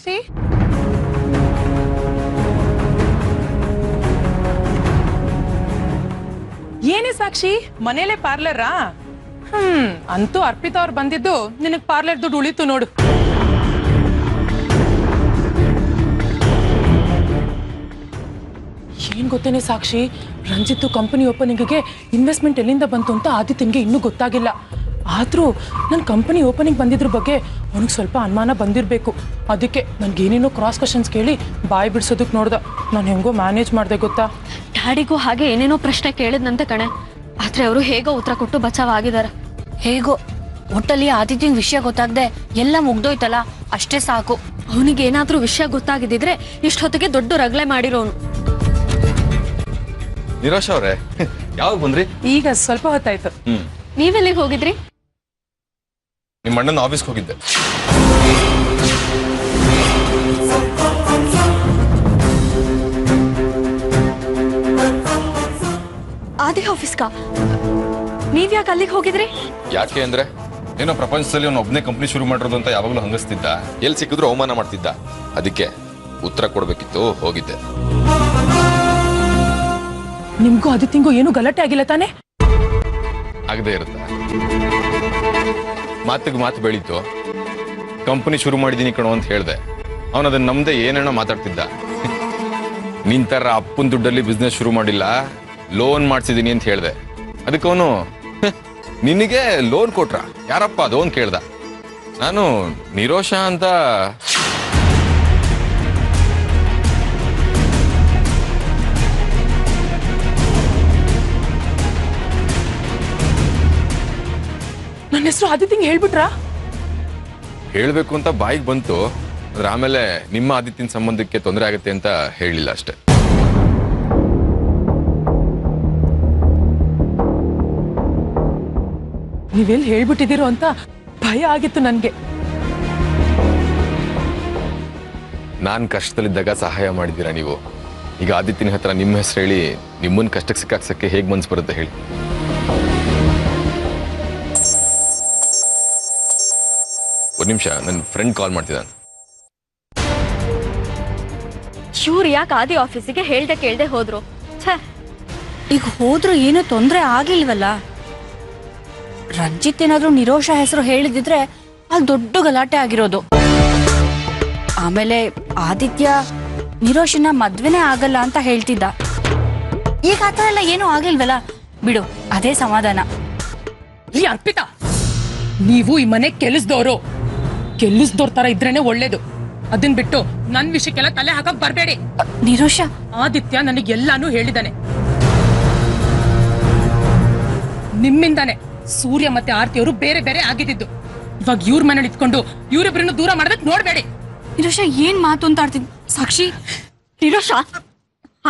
ಸಾಕ್ಷಿ. ಏನೇ ಸಾಕ್ಷಿ, ಮನೇಲೆ ಪಾರ್ಲರಾ? ಅಂತೂ ಅರ್ಪಿತಾ ಅವ್ರು ಬಂದಿದ್ದು ನಿನಗ್ ಪಾರ್ಲರ್ ದುಡ್ಡು ಉಳಿತು ನೋಡು. ಏನ್ ಗೊತ್ತೇನೆ ಸಾಕ್ಷಿ, ರಂಜಿತ್ ಕಂಪನಿ ಓಪನಿಂಗ್ಗೆ ಇನ್ವೆಸ್ಟ್ಮೆಂಟ್ ಎಲ್ಲಿಂದ ಬಂತು ಅಂತ ಆದಿತ್ಯನ್ಗೆ ಇನ್ನೂ ಗೊತ್ತಾಗಿಲ್ಲ. ಆದ್ರೂ ನನ್ನ ಕಂಪನಿ ಓಪನಿಂಗ್ ಬಂದಿದ್ರ ಬಗ್ಗೆ ಅವನಿಗೆ ಸ್ವಲ್ಪ ಅನುಮಾನ ಬಂದಿರಬೇಕು. ಅದಕ್ಕೆ ನನ್ಗೇನೇನೋ ಕ್ರಾಸ್ ಕ್ವಶನ್ಸ್ ಕೇಳಿ ಬಾಯಿ ಬಿಡ್ಸೋದಕ್ಕೆ ನೋಡ್ದ. ನಾನು ಹೆಂಗೋ ಮ್ಯಾನೇಜ್ ಮಾಡಿದೆ ಗೊತ್ತಾ. ಡ್ಯಾಡಿಗೂ ಹಾಗೆ ಏನೇನೋ ಪ್ರಶ್ನೆ ಕೇಳಿದ್ನಂತೆ ಕಣೆ. ಆದ್ರೆ ಅವರು ಹೇಗೋ ಉತ್ತರ ಕೊಟ್ಟು ಬಚಾವ್ ಆಗಿದ್ದಾರೆ. ಹೇಗೋ ಒಟ್ಟಲ್ಲಿ ಆದಿತ್ಯಂಗ್ ವಿಷಯ ಗೊತ್ತಾಗ್ದೆ ಎಲ್ಲ ಮುಗ್ದೋಯ್ತಲ್ಲ, ಅಷ್ಟೇ ಸಾಕು. ಅವನಿಗೆ ಏನಾದ್ರೂ ವಿಷಯ ಗೊತ್ತಾಗಿದ್ದಿದ್ರೆ ಇಷ್ಟೊತ್ತಿಗೆ ದೊಡ್ಡ ರಗಳೆ ಮಾಡಿರೋನು. ನಿರೋಷ ಅವ್ರೆ, ಯಾವಾಗ ಬಂದ್ರಿ? ಈಗ ಸ್ವಲ್ಪ ಹೊತ್ತಾಯ್ತು. ನೀವೆಲ್ಲಿಗೆ ಹೋಗಿದ್ರಿ? ನಿಮ್ಮ ಅಣ್ಣನ ಆಫೀಸ್ಗೆ ಹೋಗಿದ್ದೆ. ಆದಿ ಆಫೀಸ್ಗಾ? ನೀವ್ಯಾಕೆ ಅಲ್ಲಿಗೆ ಹೋಗಿದ್ರಿ? ಯಾಕೆ ಅಂದ್ರೆ ಏನೋ ಪ್ರಪಂಚದಲ್ಲಿ ಅವನು ಒಬ್ಬನೇ ಕಂಪ್ನಿ ಶುರು ಮಾಡಿರೋದು ಅಂತ ಯಾವಾಗಲೂ ಹಂಗಸ್ತಿದ್ದ. ಎಲ್ಲಿ ಸಿಕ್ಕಿದ್ರು ಅವಮಾನ ಮಾಡ್ತಿದ್ದ. ಅದಕ್ಕೆ ಉತ್ತರ ಕೊಡ್ಬೇಕಿತ್ತು, ಹೋಗಿದ್ದೆ. ನಿಮ್ಗೂ ಆದಿತ್ಯಂಗೂ ಏನು ಗಲಾಟೆ ಆಗಿಲ್ಲ ತಾನೆ? ಆಗದೆ ಇರುತ್ತೆ. ಮಾತಿಗೆ ಮಾತು ಬೆಳೀತು. ಕಂಪನಿ ಶುರು ಮಾಡಿದೀನಿ ಕಣೋ ಅಂತ ಹೇಳ್ದೆ. ಅವನು ಅದನ್ನ ನಮ್ದೆ ಏನೇನೋ ಮಾತಾಡ್ತಿದ್ದ. ನಿಂತರ ಅಪ್ಪನ ದುಡ್ಡಲ್ಲಿ ಬಿಸ್ನೆಸ್ ಶುರು ಮಾಡಿಲ್ಲ, ಲೋನ್ ಮಾಡ್ಸಿದೀನಿ ಅಂತ ಹೇಳ್ದೆ. ಅದಕ್ಕೆ ಅವನು ನಿನಗೆ ಲೋನ್ ಕೊಟ್ರ, ಯಾರಪ್ಪ ಅದು ಅಂತ ಕೇಳ್ದ. ನಾನು ನಿರೋಷ ಅಂತ. ನನ್ನ ಹೆಸರು ಆದಿತ್ಯಂಗೆ ಹೇಳ್ಬಿಟ್ರಾ? ಹೇಳ್ಬೇಕು ಅಂತ ಬಾಯಿಗೆ ಬಂತು. ಆದ್ರೆ ಆಮೇಲೆ ನಿಮ್ಮ ಆದಿತ್ಯನ ಸಂಬಂಧಕ್ಕೆ ತೊಂದರೆ ಆಗುತ್ತೆ ಅಂತ ಹೇಳಿಲ್ಲ ಅಷ್ಟೇ. ನೀವೆಲ್ಲಿ ಹೇಳ್ಬಿಟ್ಟಿದ್ದೀರೋ ಅಂತ ಭಯ ಆಗಿತ್ತು ನನ್ಗೆ. ನಾನ್ ಕಷ್ಟದಲ್ಲಿದ್ದಾಗ ಸಹಾಯ ಮಾಡಿದ್ದೀರಾ ನೀವು. ಈಗ ಆದಿತ್ಯನ ಹತ್ರ ನಿಮ್ಮ ಹೆಸರು ಹೇಳಿ ನಿಮ್ಮನ್ನ ಕಷ್ಟಕ್ಕೆ ಸಿಕ್ಕಾಕ್ಸಕ್ಕೆ ಹೇಗ್ ಮನ್ಸು ಬರುತ್ತೆ ಹೇಳಿ? ಒಂದು ನಿಮಿಷ, ನನ್ನ ಫ್ರೆಂಡ್ ಕಾಲ್ ಮಾಡ್ತಿದ್ದಾನೆ. ಇವ್ರು ಯಾಕೆ ಆದಿ ಆಫೀಸಿಗೆ ಹೇಳ್ದೆ ಕೇಳ್ದೆ ಹೋದ್ರು? ಈಗ ಹೋದ್ರೂ ಏನೂ ತೊಂದ್ರೆ ಆಗಿಲ್ವಲ್ಲ. ರಂಜಿತ್ ಏನಾದ್ರೂ ನಿರೋಷ ಹೆಸರು ಹೇಳಿದಿದ್ರೆ ಅಲ್ಲಿ ದೊಡ್ಡ ಗಲಾಟೆ ಆಗಿರೋದು. ಆಮೇಲೆ ಆದಿತ್ಯ ನಿರೋಷನ ಮದ್ವೆನೇ ಆಗಲ್ಲ ಅಂತ ಹೇಳ್ತಿದ್ದ. ಈಗ ಆತರ ಎಲ್ಲ ಏನೂ ಆಗಿಲ್ವಲ್ಲ, ಬಿಡು, ಅದೇ ಸಮಾಧಾನ. ಈ ಅರ್ಪಿತಾ, ನೀವು ಈ ಮನೆ ಕೆಲಸದವರು ತರ ಇದ್ರೇನೆ ಒಳ್ಳೇದು. ಅದನ್ ಬಿಟ್ಟು ನನ್ ವಿಷಯಕ್ಕೆಲ್ಲ ತಲೆ ಹಾಕಕ್ ಬರ್ಬೇಡಿ. ನಿರೋಷ, ಆದಿತ್ಯ ನನಗೆಲ್ಲಾನು ಹೇಳಿದಾನೆ. ನಿಮ್ಮಿಂದಾನೆ ಸೂರ್ಯ ಮತ್ತೆ ಆರ್ತಿಯವರು ಬೇರೆ ಬೇರೆ ಆಗಿದ್ದು. ಇವಾಗ ಇವ್ರ ಮನೇಲಿ ಇಟ್ಕೊಂಡು ಇವ್ರಿಬ್ರನ್ನು ದೂರ ಮಾಡೋದಕ್ ನೋಡ್ಬೇಡಿ. ನಿರೋಷ, ಏನ್ ಮಾತು ಅಂತ ಆಡ್ತಿದ್? ಸಾಕ್ಷಿ, ನಿರೋಷ,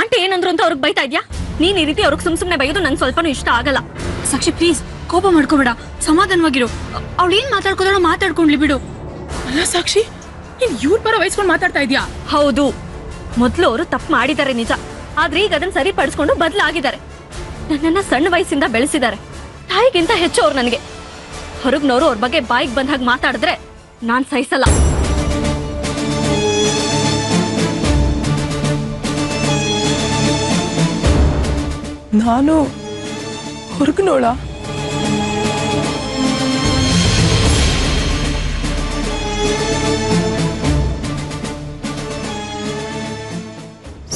ಆಂಟಿ ಏನಂದ್ರು ಅಂತ ಅವ್ರಿಗೆ ಬೈತಾ ಇದ್ಯಾ? ನೀನ್ ಈ ರೀತಿ ಅವ್ರಿಗೆ ಸುಮ್ನೆ ಬೈಯೋದು ನಂಗೆ ಸ್ವಲ್ಪನೂ ಇಷ್ಟ ಆಗಲ್ಲ. ಸಾಕ್ಷಿ ಪ್ಲೀಸ್ ಕೋಪ ಮಾಡ್ಕೋಬೇಡ, ಸಮಾಧಾನವಾಗಿರು. ಅವಳು ಏನ್ ಮಾತಾಡ್ಕೋದಾಳ ಮಾತಾಡ್ಕೊಂಡ್ಲಿ ಬಿಡು. ಅಲ್ಲ ಸಾಕ್ಷಿ, ನೀನ್ ಇವ್ರ ಬರೋ ವಯಸ್ಕೊಂಡು ಮಾತಾಡ್ತಾ ಇದ್ಯಾ? ಹೌದು, ಮೊದ್ಲು ಅವರು ತಪ್ಪು ಮಾಡಿದ್ದಾರೆ ನಿಜ. ಆದ್ರೆ ಈಗ ಅದನ್ನ ಸರಿಪಡಿಸ್ಕೊಂಡು ಬದಲಾಗಿದ್ದಾರೆ. ನನ್ನನ್ನ ಸಣ್ಣ ವಯಸ್ಸಿಂದ ಬೆಳೆಸಿದ್ದಾರೆ. ತಾಯಿಗಿಂತ ಹೆಚ್ಚು ಅವ್ರು ನನಗೆ. ಹೊರಗ್ನವರು ಅವ್ರ ಬಗ್ಗೆ ಬಾಯಿಗೆ ಬಂದ ಹಾಗೆ ಮಾತಾಡಿದ್ರೆ ನಾನ್ ಸಹಿಸಲ್ಲ. ನಾನು ಹೊರಗ್ನೋಳ?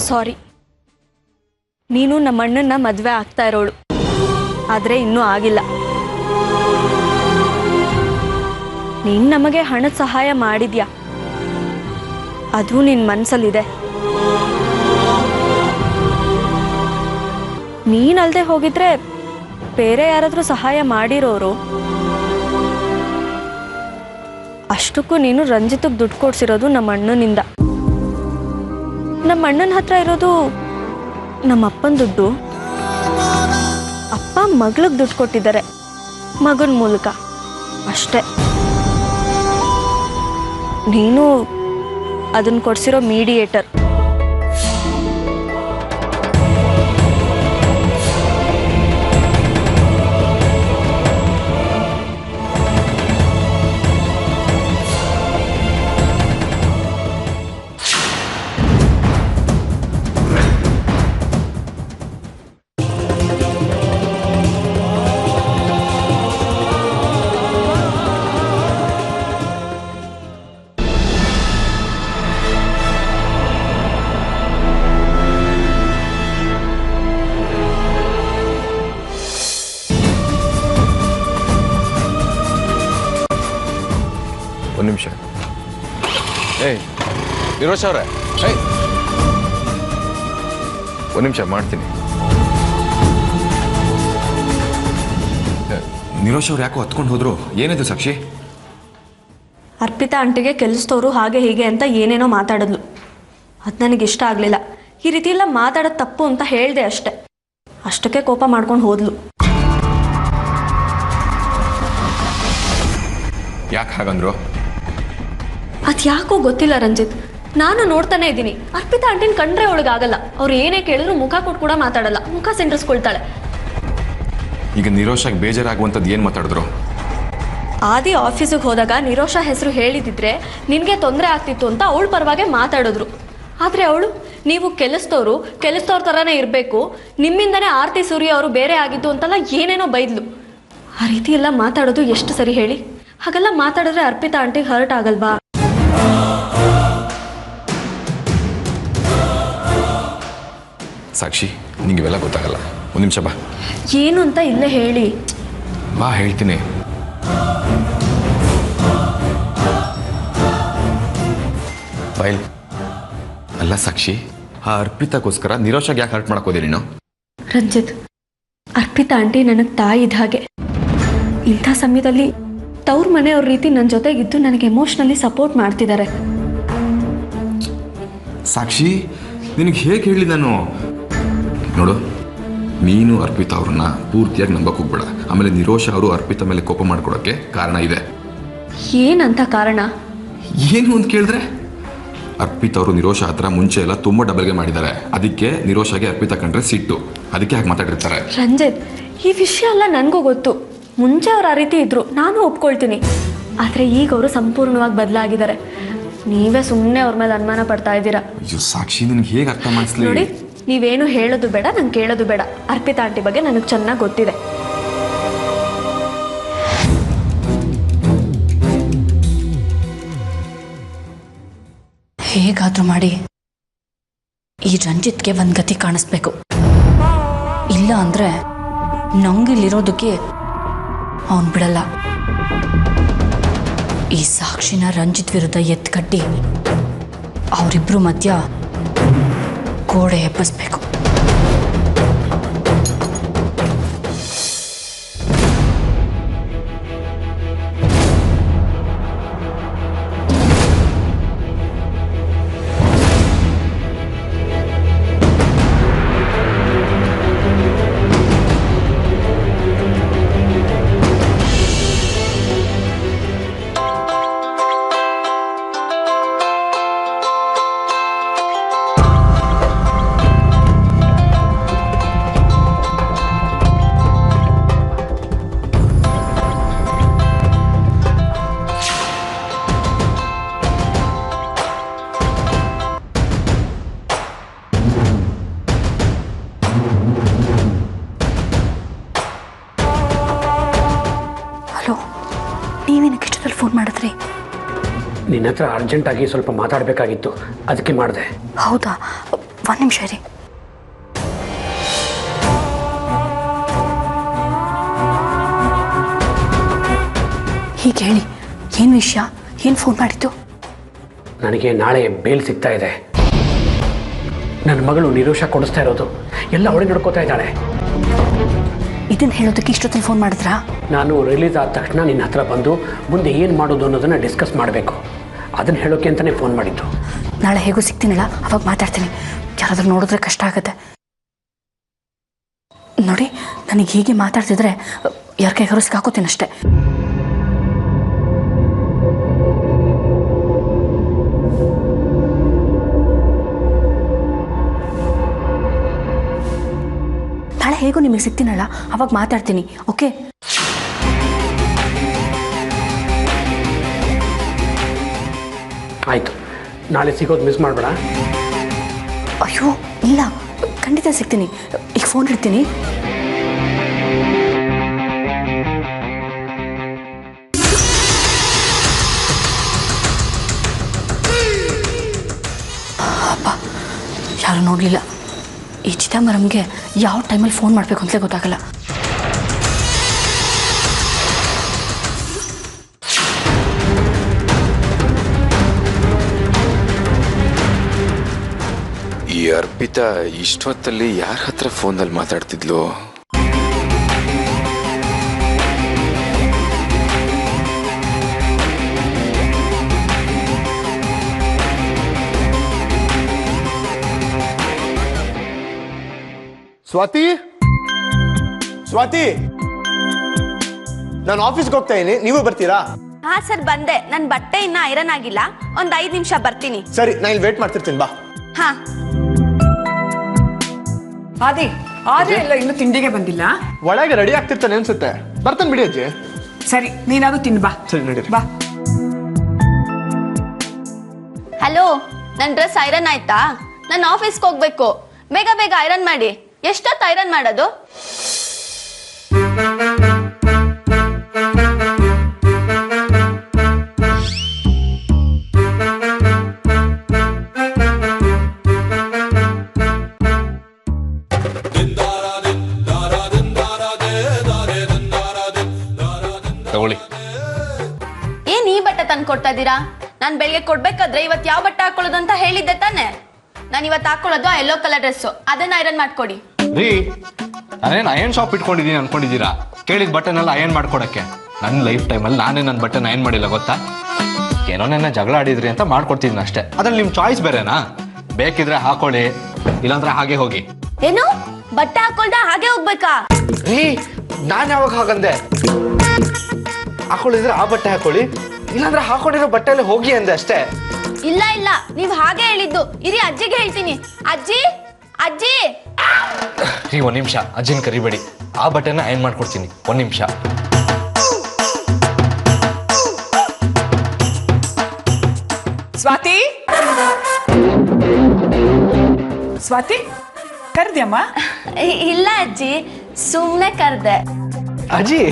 ಸಾರಿ, ನೀನು ನಮ್ಮ ಅಣ್ಣನ ಮದ್ವೆ ಆಗ್ತಾ ಇರೋಳು, ಆದ್ರೆ ಇನ್ನೂ ಆಗಿಲ್ಲ. ನೀನ್ ನಮಗೆ ಹಣದ ಸಹಾಯ ಮಾಡಿದ್ಯಾ, ಅದು ನಿನ್ ಮನ್ಸಲ್ಲಿದೆ. ನೀನಲ್ದೆ ಹೋಗಿದ್ರೆ ಬೇರೆ ಯಾರಾದ್ರೂ ಸಹಾಯ ಮಾಡಿರೋರು. ಅಷ್ಟಕ್ಕೂ ನೀನು ರಂಜಿತ್ಗೆ ದುಡ್ಡು ಕೊಡ್ಸಿರೋದು ನಮ್ಮ ಅಣ್ಣನಿಂದ. ನಮ್ಮ ಅಣ್ಣನ ಹತ್ರ ಇರೋದು ನಮ್ಮ ಅಪ್ಪನ ದುಡ್ಡು. ಅಪ್ಪ ಮಗಳಿಗೆ ದುಡ್ಡು ಕೊಟ್ಟಿದ್ದಾರೆ, ಮಗನ ಮೂಲಕ ಅಷ್ಟೇ. ನೀನು ಅದನ್ನ ಕೊಡ್ಸಿರೋ ಮೀಡಿಯೇಟರ್. ಒಂದು ನಿಮಿಷ. ಏಯ್ ನಿರೋಶ್ ಅವರೇ, ಏಯ್ ಒಂದು ನಿಮಿಷ ಮಾಡ್ತೀನಿ. ನಿರೋಶ್ ಅವ್ರು ಯಾಕೋ ಹತ್ಕೊಂಡು ಹೋದ್ರು, ಏನಿದು ಸಾಕ್ಷಿ? ಅರ್ಪಿತಾ ಆಂಟಿಗೆ ಕೆಲಸದವರು ಹಾಗೆ ಹೀಗೆ ಅಂತ ಏನೇನೋ ಮಾತಾಡಿದ್ಲು. ಅದು ನನಗೆ ಇಷ್ಟ ಆಗಲಿಲ್ಲ. ಈ ರೀತಿ ಎಲ್ಲ ಮಾತಾಡೋದು ತಪ್ಪು ಅಂತ ಹೇಳಿದೆ ಅಷ್ಟೆ. ಅಷ್ಟಕ್ಕೆ ಕೋಪ ಮಾಡ್ಕೊಂಡು ಹೋದ್ಲು. ಯಾಕೆ ಹಾಗಂದ್ರು? ಅದು ಯಾಕೋ ಗೊತ್ತಿಲ್ಲ ರಂಜಿತ್. ನಾನು ನೋಡ್ತಾನೆ ಇದ್ದೀನಿ, ಅರ್ಪಿತಾ ಆಂಟಿನ ಕಂಡ್ರೆ ಅವಳಿಗಾಗಲ್ಲ. ಅವ್ರು ಏನೇ ಕೇಳಿದ್ರು ಮುಖ ಕೊಟ್ಟು ಕೂಡ ಮಾತಾಡಲ್ಲ, ಮುಖ ಸಿಂಡ್ರಿಸ್ಕೊಳ್ತಾಳೆ. ಈಗ ನಿರೋಶಾಗಿ ಬೇಜಾರಾಗುವಂಥದ್ದು ಏನು ಮಾತಾಡಿದ್ರು? ಆದಿ ಆಫೀಸಿಗೆ ಹೋದಾಗ ನಿರೋಷ ಹೆಸರು ಹೇಳಿದಿದ್ರೆ ನಿನಗೆ ತೊಂದರೆ ಆಗ್ತಿತ್ತು ಅಂತ ಅವಳ ಪರವಾಗಿ ಮಾತಾಡಿದ್ರು. ಆದರೆ ಅವಳು ನೀವು ಕೆಲಸದವ್ರ ಥರನೇ ಇರಬೇಕು, ನಿಮ್ಮಿಂದನೇ ಆರತಿ ಸೂರ್ಯ ಅವರು ಬೇರೆ ಆಗಿದ್ದು ಅಂತೆಲ್ಲ ಏನೇನೋ ಬೈದ್ಲು. ಆ ರೀತಿ ಎಲ್ಲ ಮಾತಾಡೋದು ಎಷ್ಟು ಸರಿ ಹೇಳಿ? ಹಾಗೆಲ್ಲ ಮಾತಾಡಿದ್ರೆ ಅರ್ಪಿತಾ ಆಂಟಿಗೆ ಹರ್ಟ್ ಆಗಲ್ವಾ? ಸಾಕ್ಷಿ, ನಿಂಗೆ ಇವೆಲ್ಲ ಗೊತ್ತಾಗಲ್ಲ. ಒಂದು ನಿಮಿಷ ಬಾ. ಏನು ಅಂತ ಇಲ್ಲೇ ಹೇಳಿ. ಬಾ ಹೇಳ್ತೀನಿ. ಫೈಲ್ ಅಲ್ಲ ಸಾಕ್ಷಿ, ಆ ಅರ್ಪಿತಾಗೋಸ್ಕರ ನಿರೋಷಾಗಿ ಯಾಕೆ ಹರ್ಟ್ ಮಾಡಕೋದಿ ನೀನು? ರಂಜಿತ್, ಅರ್ಪಿತಾ ಆಂಟಿ ನನಗೆ ತಾಯಿ ಇದ್ದ ಹಾಗೆ. ಇಂಥ ಸಮಯದಲ್ಲಿ ತವ್ರ ಮನೆಯವ್ರ ರೀತಿ ನನ್ನ ಜೊತೆಗಿದ್ದು ನನಗೆ ಎಮೋಷ್ನಲಿ ಸಪೋರ್ಟ್ ಮಾಡ್ತಿದ್ದಾರೆ. ಸಾಕ್ಷಿ, ನಿನಗೆ ಹೇಗೆ ಹೇಳಿ ನಾನು? ನೋಡು, ನೀನು ಅರ್ಪಿತಾ ಅವ್ರನ್ನ ಪೂರ್ತಿಯಾಗಿ ನಂಬಕ್ಕೆ ಹೋಗ್ಬೇಡ. ಆಮೇಲೆ ನಿರೋಷ ಅವರು ಅರ್ಪಿತಾ ಮೇಲೆ ಕೋಪ ಮಾಡ್ಕೊಡೋಕ್ಕೆ ಕಾರಣ ಇದೆ. ಏನಂತ ಕಾರಣ? ಏನು ಅಂತ ಕೇಳಿದ್ರೆ, ಅರ್ಪಿತಾ ಅವರು ನಿರೋಷ ಹತ್ರ ಮುಂಚೆ ಎಲ್ಲ ತುಂಬ ಡಬಲ್ಗೆ ಮಾಡಿದ್ದಾರೆ. ಅದಕ್ಕೆ ನಿರೋಷಾಗೆ ಅರ್ಪಿತಾ ಕಂಡ್ರೆ ಸಿಟ್ಟು, ಅದಕ್ಕೆ ಹಾಗೆ ಮಾತಾಡಿರ್ತಾರೆ. ರಂಜಿತ್, ಈ ವಿಷಯ ಎಲ್ಲ ನನಗೂ ಗೊತ್ತು. ಮುಂಚೆ ಅವ್ರು ಆ ರೀತಿ ಇದ್ರು, ನಾನು ಒಪ್ಕೊಳ್ತೀನಿ. ಆದರೆ ಈಗ ಅವರು ಸಂಪೂರ್ಣವಾಗಿ ಬದಲಾಗಿದ್ದಾರೆ. ನೀವೇ ಸುಮ್ಮನೆ ಅವ್ರ ಮೇಲೆ ಅನುಮಾನ ಪಡ್ತಾ ಇದ್ದೀರಾ. ಅಯ್ಯೋ ಸಾಕ್ಷಿ, ನಿನಗೆ ಹೇಗೆ ಅರ್ಥ ಮಾಡಿಸ್ಲಿ? ನೋಡಿ, ನೀವೇನು ಹೇಳೋದು ಬೇಡ, ನಂಗೆ ಕೇಳೋದು ಬೇಡ. ಅರ್ಪಿತಾ ಆಂಟಿ ಬಗ್ಗೆ ನನಗೆ ಚೆನ್ನಾಗಿ ಗೊತ್ತಿದೆ. ಹೇಗಾದ್ರೂ ಮಾಡಿ ಈ ರಂಜಿತ್ಗೆ ಒಂದು ಗತಿ ಕಾಣಿಸ್ಬೇಕು. ಇಲ್ಲ ಅಂದ್ರೆ ನಂಗಿಲ್ಲಿರೋದಕ್ಕೆ ಅವನು ಬಿಡಲ್ಲ. ಈ ಸಾಕ್ಷಿನ ರಂಜಿತ್ ವಿರುದ್ಧ ಎತ್ಕಟ್ಟಿ ಅವರಿಬ್ರು ಮಧ್ಯ ಗೋಡೆ ಎಬ್ಬಿಸ್ಬೇಕು. ನೀವೇನಕ್ಕೆ ಇಷ್ಟದಲ್ಲಿ ಫೋನ್ ಮಾಡಿದ್ರಿ? ನಿನ್ನ ಹತ್ರ ಅರ್ಜೆಂಟಾಗಿ ಸ್ವಲ್ಪ ಮಾತಾಡಬೇಕಾಗಿತ್ತು, ಅದಕ್ಕೆ ಮಾಡಿದೆ. ಹೌದಾ, ಒಂದು ನಿಮಿಷ ರೀ. ಹೀಗೆ ಹೇಳಿ, ಏನು ವಿಷಯ? ಏನು ಫೋನ್ ಮಾಡಿದ್ದು? ನನಗೆ ನಾಳೆ ಬೇಲ್ ಸಿಗ್ತಾ ಇದೆ. ನನ್ನ ಮಗಳು ನಿರೋಷ ಕೊಡಿಸ್ತಾ ಇರೋದು ಎಲ್ಲ ಅವಳೇ ನೋಡ್ಕೋತಾ ಇದ್ದಾಳೆ. ಇದನ್ನು ಹೇಳೋದಕ್ಕೆ ಇಷ್ಟೊತ್ತಲ್ಲಿ ಫೋನ್ ಮಾಡಿದ್ರಾ? ನಾನು ರಿಲೀಸ್ ಆದ ತಕ್ಷಣ ನಿನ್ನ ಹತ್ರ ಬಂದು ಮುಂದೆ ಏನು ಮಾಡೋದು ಅನ್ನೋದನ್ನು ಡಿಸ್ಕಸ್ ಮಾಡಬೇಕು. ಅದನ್ನು ಹೇಳೋಕ್ಕೆ ಅಂತಲೇ ಫೋನ್ ಮಾಡಿದ್ದು. ನಾಳೆ ಹೇಗೂ ಸಿಗ್ತೀನಲ್ಲ, ಅವಾಗ ಮಾತಾಡ್ತೀನಿ. ಯಾರಾದ್ರೂ ನೋಡಿದ್ರೆ ಕಷ್ಟ ಆಗುತ್ತೆ ನೋಡಿ. ನನಗೆ ಹೀಗೆ ಮಾತಾಡ್ತಿದ್ರೆ ಯಾರ ಕೈಗಾರು ಸಿಕ್ಕಾಕೋತೀನಿ ಅಷ್ಟೇ. ನಾಳೆ ಹೇಗೂ ನಿಮಗೆ ಸಿಗ್ತೀನಲ್ಲ, ಅವಾಗ ಮಾತಾಡ್ತೀನಿ. ಓಕೆ? ಆಯಿತು, ನಾಳೆ ಸಿಗೋದು ಮಿಸ್ ಮಾಡಬೇಡ. ಅಯ್ಯೋ ಇಲ್ಲ, ಖಂಡಿತ ಸಿಗ್ತೀನಿ. ಈಗ ಫೋನ್ ಇಡ್ತೀನಿ. ಅಪ್ಪ, ಯಾರು ನೋಡಲಿಲ್ಲ. ಈ ಚಿದಂಬರಂಗೆ ಯಾವ ಟೈಮಲ್ಲಿ ಫೋನ್ ಮಾಡಬೇಕು ಅಂತಲೇ ಗೊತ್ತಾಗಲ್ಲ. ಈ ಅರ್ಪಿತಾ ಇಷ್ಟೊತ್ತಲ್ಲಿ ಯಾರ ಹತ್ರ ಫೋನಲ್ಲಿ ಮಾತಾಡ್ತಿದ್ಲು? ಸ್ವಾತಿ, ಸ್ವಾತಿ, ನಾನು ಆಫೀಸ್ಗೆ ಹೋಗ್ತಾ ಇದೀನಿ, ನೀವು ಬರ್ತೀರಾ? ಹಾ ಸರ್ ಬಂದೆ. ನನ್ ಬಟ್ಟೆ ಇನ್ನ ಐರನ್ ಆಗಿಲ್ಲ, ಒಂದ್ 5 ನಿಮಿಷ ಬರ್ತೀನಿ. ಸರಿ, ನಾನು ಇಲ್ಲಿ ವೇಟ್ ಮಾಡ್ತಿರ್ತೀನಿ, ಬಾ. ಹಾ ಆದಿ ಆದ್ರೆ ಎಲ್ಲ ಇನ್ನು ತಿಂಡಿಗೆ ಬಂದಿಲ್ಲ. ಒಳಗೆ ರೆಡಿ ಆಗ್ತಿರ್ತಾನೆ ಅನ್ಸುತ್ತೆ, ಬರ್ತಾನೆ ಬಿಡಿ ಅಜ್ಜಿ. ಸರಿ ನೀನಾದ್ರು ತಿನ್ ಬಾ. ಸರಿ ನಡೀರಿ. ಬಾ. ಹಲೋ, ನನ್ ಡ್ರೆಸ್ ಐರನ್ ಆಯ್ತಾ? ನಾನು ಆಫೀಸ್ಗೆ ಹೋಗ್ಬೇಕು, ಬೇಗ ಬೇಗ ಐರನ್ ಮಾಡಿ. ಎಷ್ಟೊತ್ತು ಐರನ್ ಮಾಡೋದು? ತಗೊಳ್ಳಿ. ಏನ್ ಈ ಬಟ್ಟೆ ತಂದು ಕೊಡ್ತಾ ಇದ್ದೀರಾ? ನಾನ್ ಬೆಳಿಗ್ಗೆ ಕೊಡ್ಬೇಕಾದ್ರೆ ಇವತ್ತು ಯಾವ ಬಟ್ಟೆ ಹಾಕೊಳ್ಳೋದು ಅಂತ ಹೇಳಿದ್ದೆ ತಾನೆ. ನಾನು ಇವತ್ತು ಹಾಕೊಳ್ಳೋದು ಆ ಯೆಲ್ಲೋ ಕಲರ್ ಡ್ರೆಸ್, ಅದನ್ನ ಐರನ್ ಮಾಡ್ಕೊಡಿ. ರೀ, ನಾನೇನು ಅಯನ್ ಶಾಪ್ ಇಟ್ಕೊಂಡಿದ್ದೀನಿ ಅನ್ಕೊಂಡಿದ್ದೀರಾ? ಕೇಳಿದ ಬಟ್ಟೆನೆಲ್ಲ ಅಯನ್ ಮಾಡ್ಕೊಡಕ್ಕೆ. ನನ್ನ ಲೈಫ್ ಟೈಮಲ್ಲಿ ನಾನೇ ನನ್ನ ಬಟ್ಟೆನ ಅಯನ್ ಮಾಡಿಲ್ಲ ಗೊತ್ತಾ? ಏನೋ ನನ್ನ ಜಗಳ ಆಡಿದ್ರಿ ಅಂತ ಮಾಡ್ಕೊಡ್ತಿದ್ದೀನಿ ಅಷ್ಟೇ. ಅದ್ರಲ್ಲಿ ನಿಮ್ಮ ಚಾಯ್ಸ್ ಬೇರೆನಾ? ಬೇಕಿದ್ರೆ ಹಾಕೊಳ್ಳಿ, ಇಲ್ಲಾಂದ್ರೆ ಹಾಗೆ ಹೋಗಿ. ಏನು ಬಟ್ಟೆ ಹಾಕೊಳ್ದ ಹಾಗೆ ಹೋಗ್ಬೇಕಾ? ರೀ, ನಾನು ಯಾವಾಗ ಹಾಗಂದೆ? ಹಾಕೊಳ್ಳಿದ್ರೆ ಆ ಬಟ್ಟೆ ಹಾಕೊಳ್ಳಿ, ಇಲ್ಲಾಂದ್ರೆ ಹಾಕೊಂಡಿರೋ ಬಟ್ಟೆಯಲ್ಲಿ ಹೋಗಿ ಅಂದೆ ಅಷ್ಟೇ. ಇಲ್ಲ ಇಲ್ಲ, ನೀವ್ ಹಾಗೆ ಹೇಳಿದ್ದು. ಇರಿ ಅಜ್ಜಿಗೆ ಹೇಳ್ತೀನಿ. ಅಜ್ಜಿ, ಅಜ್ಜಿ. ರೀ, ಒಂದ್ ನಿಮಿಷ, ಅಜ್ಜಿನ ಕರಿಬೇಡಿ. ಆ ಬಟ್ಟೆನ ಅಯನ್ ಮಾಡ್ಕೊಡ್ತೀನಿ, ಒಂದ್ ನಿಮಿಷ. ಸ್ವಾತಿ, ಸ್ವಾತಿ ಕರ್ದ್ಯಮ್ಮ? ಇಲ್ಲ ಅಜ್ಜಿ, ಸುಮ್ನೆ ಕರ್ದೆ. ಅಜ್ಜಿ,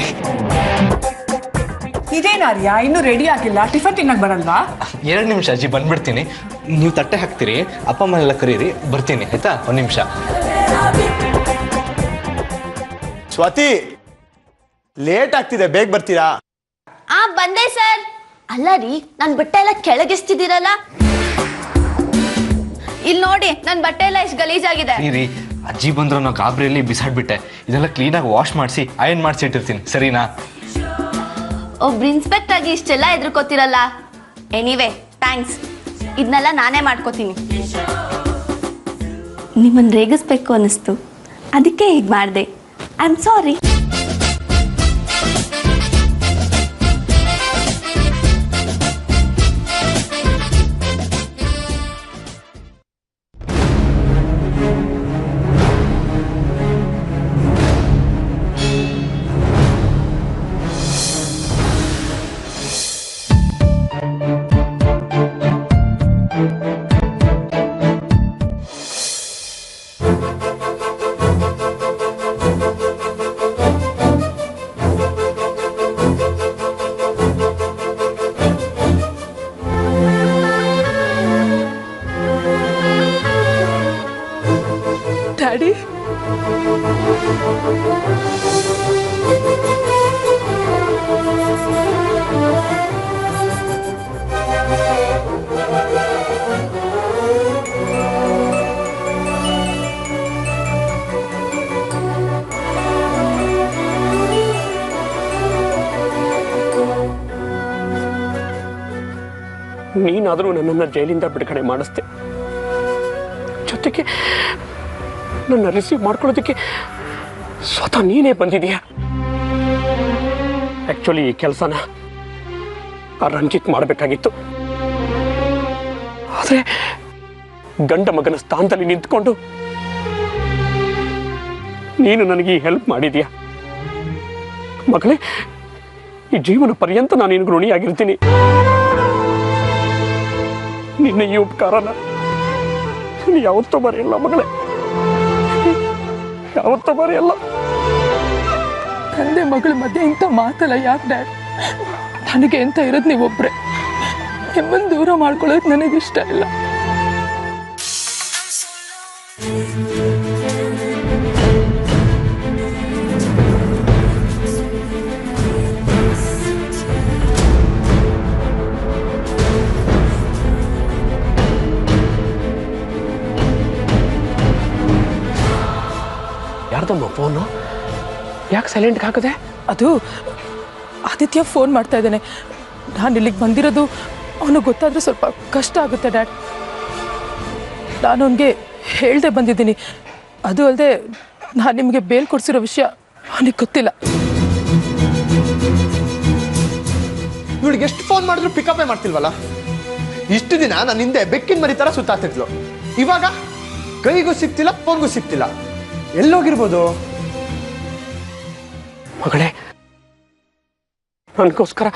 ಇದೇನಾರ್ಯ ಇನ್ನು ರೆಡಿ ಆಗಿಲ್ಲ? ಟಿಫನ್ ತಿನ್ನಕ್ ಬರಲ್ವಾ? 2 ನಿಮಿಷ ಅಜ್ಜಿ, ಬಂದ್ಬಿಡ್ತೀನಿ. ನೀವು ತಟ್ಟೆ ಹಾಕ್ತೀರಿ, ಅಪ್ಪ ಅಮ್ಮ ಎಲ್ಲ ಕರೀರಿ, ಬರ್ತೀನಿ ಆಯ್ತಾ? ಒಂದ್ ನಿಮಿಷ. ಸ್ವಾತಿ, ಲೇಟ್ ಆಗ್ತಿದೆ, ಬೇಗ ಬರ್ತೀರಾ? ಬಂದೆ ಸರ್. ಅಲ್ಲ ರೀ, ನನ್ ಬಟ್ಟೆ ಎಲ್ಲ ಕೆಳಗಿಸ್ತಿದ್ದೀರಲ್ಲ. ಇಲ್ಲಿ ನೋಡಿ, ನನ್ ಬಟ್ಟೆ ಎಲ್ಲ ಎಷ್ಟು ಗಲೀಜಾಗಿದೆ. ರೀ, ಅಜ್ಜಿ ಬಂದ್ರು ನಾವು ಗಾಬರಿಯಲ್ಲಿ ಬಿಸಾಡ್ಬಿಟ್ಟೆ. ಇದೆಲ್ಲ ಕ್ಲೀನಾಗಿ ವಾಶ್ ಮಾಡಿಸಿ ಅಯನ್ ಮಾಡಿಸಿ ಇಟ್ಟಿರ್ತೀನಿ, ಸರಿನಾ? ಒಬ್ರು ಇನ್ಸ್ಪೆಕ್ಟರ್ ಆಗಿ ಇಷ್ಟೆಲ್ಲ ಎದ್ರುಕೋತಿರಲ್ಲ. ಎನಿವೆ ಥ್ಯಾಂಕ್ಸ್, ಇದನ್ನೆಲ್ಲ ನಾನೇ ಮಾಡ್ಕೋತೀನಿ. ನಿಮ್ಮನ್ನು ರೇಗಿಸ್ಬೇಕು ಅನ್ನಿಸ್ತು, ಅದಕ್ಕೆ ಹೀಗೆ ಮಾಡಿದೆ. I am sorry. ಡ್ಯಾಡಿ, ನೀನಾದರೂ ನನ್ನನ್ನು ಜೈಲಿಂದ ಬಿಡುಗಡೆ ಮಾಡಿಸ್ದೆ, ಜೊತೆಗೆ ನನ್ನ ರಿಸೀವ್ ಮಾಡ್ಕೊಳ್ಳೋದಕ್ಕೆ ಸ್ವತಃ ನೀನೇ ಬಂದಿದೀಯಾ. ಆಕ್ಚುಲಿ ಈ ಕೆಲಸನ ಆ ರಂಜಿತ್ ಮಾಡಬೇಕಾಗಿತ್ತು, ಆದರೆ ಗಂಡ ಮಗನ ಸ್ಥಾನದಲ್ಲಿ ನಿಂತ್ಕೊಂಡು ನೀನು ನನಗೆ ಈ ಹೆಲ್ಪ್ ಮಾಡಿದೀಯ. ಮಗಳೇ, ಈ ಜೀವನ ಪರ್ಯಂತ ನಾನು ನಿನಗೆ ಋಣಿಯಾಗಿರ್ತೀನಿ. ನಿನ್ನ ಈ ಉಪಕಾರನ ಯಾವತ್ತೂ ಮರೆಯಲ್ಲ ಮಗಳೇ, ಯಾವತ್ತೂ ಮರೆಯಲ್ಲ. ತಂದೆ ಮಗಳ ಮಧ್ಯೆ ಇಂಥ ಮಾತಲ್ಲ ಯಾಕೆ ಡ್ಯಾಡ್? ನನಗೆ ಅಂತ ಇರೋದು ನೀವೊಬ್ರೆ. ನಿಮ್ಮನ್ನು ದೂರ ಮಾಡ್ಕೊಳ್ಳೋದು ನನಗಿಷ್ಟ ಇಲ್ಲ. ಯಾಕೆ ಸೈಲೆಂಟ್ಗೆ ಹಾಕಿದೆ? ಅದು ಆದಿತ್ಯ ಫೋನ್ ಮಾಡ್ತಾ ಇದ್ದಾನೆ. ನಾನು ಇಲ್ಲಿಗೆ ಬಂದಿರೋದು ಅವನಿಗೆ ಗೊತ್ತಾದರೆ ಸ್ವಲ್ಪ ಕಷ್ಟ ಆಗುತ್ತೆ ಡ್ಯಾಡ್. ನಾನು ಅವನಿಗೆ ಹೇಳ್ದೆ ಬಂದಿದ್ದೀನಿ. ಅದು ಅಲ್ಲದೆ ನಾನು ನಿಮಗೆ ಬೇಲ್ ಕೊಡಿಸಿರೋ ವಿಷಯ ಅವನಿಗೆ ಗೊತ್ತಿಲ್ಲ. ಇವಳಿಗೆ ಎಷ್ಟು ಫೋನ್ ಮಾಡಿದ್ರು ಪಿಕಪ್ಪೇ ಮಾಡ್ತಿಲ್ವಲ್ಲ. ಇಷ್ಟು ದಿನ ನನ್ನ ಹಿಂದೆ ಬೆಕ್ಕಿನ ಮರಿ ಥರ ಸುತ್ತಾತಿದ್ಲು. ಇವಾಗ ಕೈಗೂ ಸಿಗ್ತಿಲ್ಲ, ಫೋನ್ಗೂ ಸಿಗ್ತಿಲ್ಲ. ಎಲ್ಲೋಗಿರ್ಬೋದು? ಮಗಳೇ, ನನಗೋಸ್ಕರ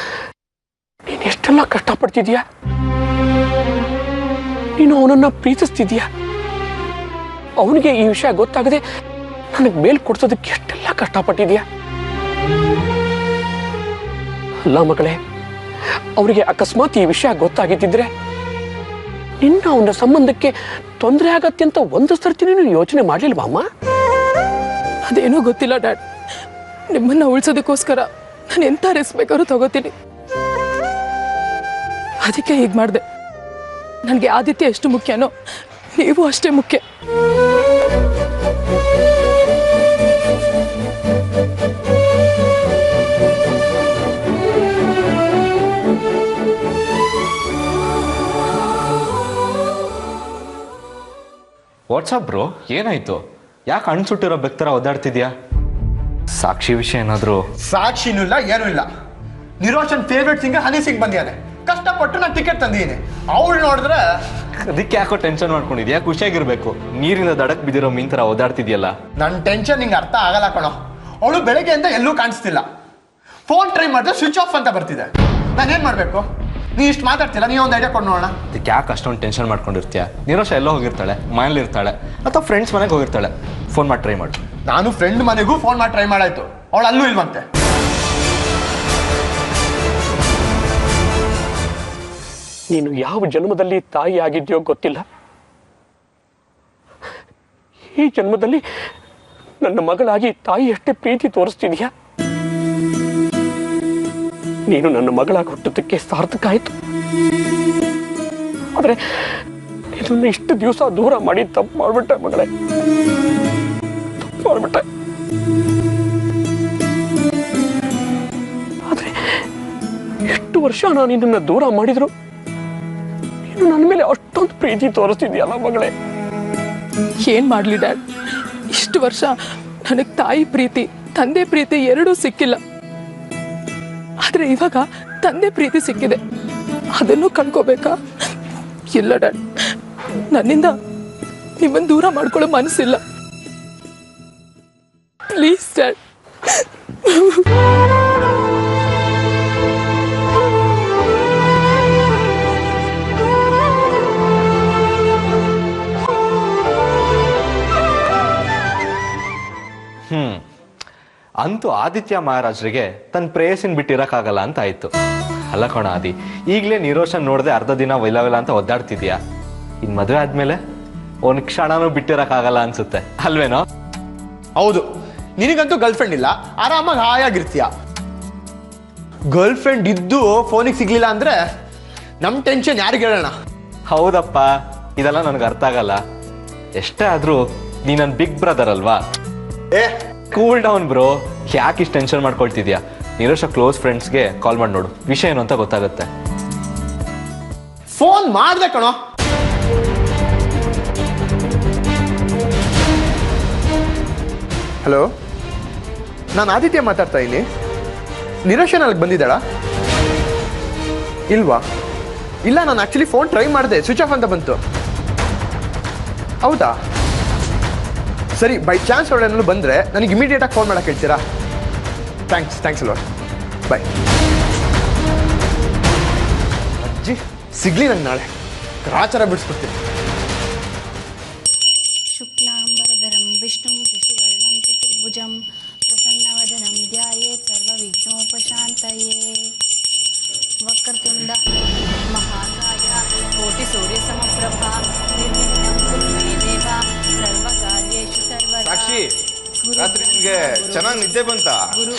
ನೀನು ಎಷ್ಟೆಲ್ಲ ಕಷ್ಟಪಡ್ತಿದ್ಯಾ. ನೀನು ಅವನನ್ನ ಪ್ರೀತಿಸ್ತಿದ್ಯಾ. ಅವನಿಗೆ ಈ ವಿಷಯ ಗೊತ್ತಾಗದೆ ನನಗೆ ಮೇಲ್ ಕೊಡ್ಸೋದಕ್ಕೆ ಎಷ್ಟೆಲ್ಲ ಕಷ್ಟಪಟ್ಟಿದ್ಯಾ. ಅಲ್ಲ ಮಗಳೇ, ಅವರಿಗೆ ಅಕಸ್ಮಾತ್ ಈ ವಿಷಯ ಗೊತ್ತಾಗಿದ್ದಿದ್ರೆ ನಿನ್ನ ಅವನ ಸಂಬಂಧಕ್ಕೆ ತೊಂದರೆ ಆಗತ್ತೆ ಅಂತ ಒಂದು ಸರ್ತಿ ನೀನು ಯೋಚನೆ ಮಾಡಲಿಲ್ವಾ ಅಮ್ಮ? ಅದೇನೂ ಗೊತ್ತಿಲ್ಲ ಡ್ಯಾಡ್. ನಿಮ್ಮನ್ನು ಉಳಿಸೋದಕ್ಕೋಸ್ಕರ ನಾನು ಎಂಥ ರಿಸ್ಕ್ ಬೇಕಾದ್ರೂ ತಗೋತೀನಿ. ಅದಕ್ಕೆ ಹೀಗೆ ಮಾಡಿದೆ. ನನಗೆ ಆದಿತ್ಯ ಎಷ್ಟು ಮುಖ್ಯನೋ ನೀವು ಅಷ್ಟೇ ಮುಖ್ಯ. ವಾಟ್ಸಪ್ ಬ್ರೋ, ಏನಾಯ್ತು? ಯಾಕೆ ಅಣ್ಸುಟ್ಟಿರೋ ಬೆಕ್ತರ ಒದ್ದಾಡ್ತಿದ್ಯಾ? ಸಾಕ್ಷಿ ವಿಷಯ ಏನಾದ್ರು? ಸಾಕ್ಷಿನೂ ಇಲ್ಲ, ಏನೂ ಇಲ್ಲ. ನಿರೋಷನ್ ಫೇವ್ರೆಟ್ ಸಿಂಗರ್ ಹನಿ ಸಿಂಗ್ ಬಂದಿದ್ದಾನೆ. ಕಷ್ಟಪಟ್ಟು ನಾನು ಟಿಕೆಟ್ ತಂದಿದ್ದೀನಿ. ಅವಳು ನೋಡಿದ್ರೆ ಅದಕ್ಕೆ ಯಾಕೋ ಟೆನ್ಷನ್ ಮಾಡ್ಕೊಂಡಿದ್ಯಾ? ಖುಷಿಯಾಗಿರ್ಬೇಕು. ನೀರಿಂದ ದಡಕ್ ಬಿದ್ದಿರೋ ಮೀನ್ ಥರ ಓದಾಡ್ತಿದ್ಯಲ್ಲ. ನನ್ನ ಟೆನ್ಷನ್ ನಿಂಗೆ ಅರ್ಥ ಆಗಲ್ಲ ಕಣೋ. ಅವಳು ಬೆಳಗ್ಗೆಯಿಂದ ಎಲ್ಲೂ ಕಾಣಿಸ್ತಿಲ್ಲ. ಫೋನ್ ಟ್ರೈ ಮಾಡಿದ್ರೆ ಸ್ವಿಚ್ ಆಫ್ ಅಂತ ಬರ್ತಿದೆ. ನಾನೇನು ಮಾಡಬೇಕು? ನೀ ಇಷ್ಟು ಮಾತಾಡ್ತಿಲ್ಲ, ನೀ ಒಂದು ಐಡಿಯಾ ಕೊಡು ನೋಡೋಣ. ಅದಕ್ಕೆ ಯಾಕೆ ಅಷ್ಟೊಂದು ಟೆನ್ಷನ್ ಮಾಡ್ಕೊಂಡಿರ್ತೀಯ? ನಿರೋಷ ಎಲ್ಲೋ ಹೋಗಿರ್ತಾಳೆ, ಮನೇಲಿ ಇರ್ತಾಳೆ, ಅಥವಾ ಫ್ರೆಂಡ್ಸ್ ಮನೆಗೆ ಹೋಗಿರ್ತಾಳೆ. ಫೋನ್ ಮಾಡಿ ಟ್ರೈ ಮಾಡು. ನಾನು ಫ್ರೆಂಡ್ ಮನೆಗೂ ಫೋನ್ ಮಾಡಿ ಟ್ರೈ ಮಾಡಾಯ್ತು. ಅವಳು ಅಲ್ಲೂ ಇಲ್ವಂತೆ. ನೀನು ಯಾವ ಜನ್ಮದಲ್ಲಿ ತಾಯಿ ಆಗಿದ್ಯೋ ಗೊತ್ತಿಲ್ಲ. ಈ ಜನ್ಮದಲ್ಲಿ ನನ್ನ ಮಗಳಾಗಿ ತಾಯಿ ಅಷ್ಟೇ ಪ್ರೀತಿ ತೋರಿಸ್ತಿದ್ಯಾ. ನೀನು ನನ್ನ ಮಗಳಾಗಿ ಹುಟ್ಟೋದಕ್ಕೆ ಸಾರ್ಥಕ ಆಯ್ತು. ಆದ್ರೆ ಇದನ್ನ ಇಷ್ಟು ದಿವಸ ದೂರ ಮಾಡಿ ತಪ್ಪು ಮಾಡ್ಬಿಟ್ಟೆ ಮಗಳೇ, ತಪ್ಪು ಮಾಡ್ಬಿಟ್ಟೆ. ಆದ್ರೆ ಎಷ್ಟು ವರ್ಷ ನಾನು ಇದನ್ನ ದೂರ ಮಾಡಿದ್ರು ನೀನು ನನ್ನ ಮೇಲೆ ಅಷ್ಟೊಂದು ಪ್ರೀತಿ ತೋರಿಸ್ತಿದ್ಯಲ್ಲ ಮಗಳೇ. ಏನು ಮಾಡಲಿ ಡ್ಯಾಡ್, ಇಷ್ಟು ವರ್ಷ ನನಗೆ ತಾಯಿ ಪ್ರೀತಿ ತಂದೆ ಪ್ರೀತಿ ಎರಡೂ ಸಿಕ್ಕಿಲ್ಲ. ಆದರೆ ಇವಾಗ ತಂದೆ ಪ್ರೀತಿ ಸಿಕ್ಕಿದೆ, ಅದನ್ನು ಕಳ್ಕೋಬೇಕಾ? ಇಲ್ಲ ಡ್ಯಾಡ್, ನನ್ನಿಂದ ನಿಮ್ಮನ್ನು ದೂರ ಮಾಡ್ಕೊಳ್ಳೋ ಮನಸ್ಸಿಲ್ಲ. Please dad. ಅಂತೂ ಆದಿತ್ಯ ಮಹಾರಾಜರಿಗೆ ತನ್ನ ಪ್ರೇಯಸಿನ ಬಿಟ್ಟಿರಕ್ಕಾಗಲ್ಲ ಅಂತ ಆಯ್ತು. ಅಲ್ಲ ಕಣ ಆದಿ, ಈಗಲೇ ನಿರೋಷನ್ ನೋಡದೆ ಅರ್ಧ ದಿನ ವೈಲವಿಲ್ಲ ಅಂತ ಒದ್ದಾಡ್ತಿದ್ಯಾ. ಇನ್ ಮದುವೆ ಆದ್ಮೇಲೆ ಒಂದ್ ಕ್ಷಣನೂ ಬಿಟ್ಟಿರಕ್ಕಾಗಲ್ಲ ಅನ್ಸುತ್ತೆ, ಅಲ್ವೇನೋ? ಹೌದು, ನಿನಗಂತೂ ಗರ್ಲ್ ಫ್ರೆಂಡ್ ಇಲ್ಲ, ಆರಾಮಾಗಿ ಹಾಯಾಗಿರ್ತೀಯ. ಗರ್ಲ್ ಫ್ರೆಂಡ್ ಇದ್ದು ಫೋನಿಗೆ ಸಿಗ್ಲಿಲ್ಲ ಅಂದ್ರೆ ನಮ್ ಟೆನ್ಷನ್ ಯಾರಿಗೆ ಹೇಳೋಣ? ಹೌದಪ್ಪ, ಇದೆಲ್ಲ ನನಗೆ ಅರ್ಥ ಆಗಲ್ಲ. ಎಷ್ಟೇ ಆದ್ರೂ ನೀ ನನ್ನ ಬಿಗ್ ಬ್ರದರ್ ಅಲ್ವಾ? ಏ ಕೂಲ್ ಡೌನ್ ಬ್ರೋ, ಯಾಕೆ ಇಷ್ಟು ಟೆನ್ಷನ್ ಮಾಡ್ಕೊಳ್ತಿದ್ಯಾ? ನಿರೋಷ ಕ್ಲೋಸ್ ಫ್ರೆಂಡ್ಸ್ಗೆ ಕಾಲ್ ಮಾಡಿ ನೋಡು, ವಿಷಯ ಏನು ಅಂತ ಗೊತ್ತಾಗುತ್ತೆ. ಫೋನ್ ಮಾಡ್ದೆ ಕಣೋ. ಹಲೋ, ನಾನು ಆದಿತ್ಯ ಮಾತಾಡ್ತಾ ಇದ್ದೀನಿ. ನಿರೋಷನ್ ಅಲ್ಲಿಗೆ ಬಂದಿದ್ದಾಳ? ಇಲ್ವಾ? ಇಲ್ಲ, ನಾನು ಆ್ಯಕ್ಚುಲಿ ಫೋನ್ ಟ್ರೈ ಮಾಡಿದೆ, ಸ್ವಿಚ್ ಆಫ್ ಅಂತ ಬಂತು. ಹೌದಾ? ಸರಿ, ಬೈ ಚಾನ್ಸ್ ಅವಳೇನಾದ್ರು ಬಂದರೆ ನನಗೆ ಇಮಿಡಿಯೇಟಾಗಿ ಫೋನ್ ಮಾಡಕ್ಕೆ ಹೇಳ್ತೀರಾ? ಥ್ಯಾಂಕ್ಸ್ ಅಲ್ವಾ, ಬಾಯ್. ಅಜ್ಜಿ ಸಿಗ್ಲಿ ನಂಗೆ ನಾಳೆ, ಗ್ರಾಚಾರ ಬಿಡಿಸ್ಬಿಡ್ತೀನಿ. ಶುಕ್ಲಾಂಬರಧರಂ ವಿಷ್ಣುಂ ಶಶಿವರ್ಣಂ ಚತುರ್ಭುಜಂ ಪ್ರಸನ್ನವದನಂ ಧ್ಯಾಯೇತ್ ಸರ್ವವಿಘ್ನೋಪಶಾಂತಯೇ. ವಕ್ರತುಂಡ ಮಹಾಕಾಯ ಕೋಟಿ ಸೂರ್ಯ ಸಮಪ್ರಭಾ ನಿರ್ವಿಘ್ನಂ ಕುರು ಮೇ ದೇವ ಸರ್ವಕಾರ್ಯೇಷು ಸರ್ವದಾ. ಸಾಕ್ಷಿ, ರಾತ್ರಿ ನಿಮ್ಗೆ ಚೆನ್ನಾಗಿ ನಿದ್ದೆ ಬಂತಾ? ಗುರು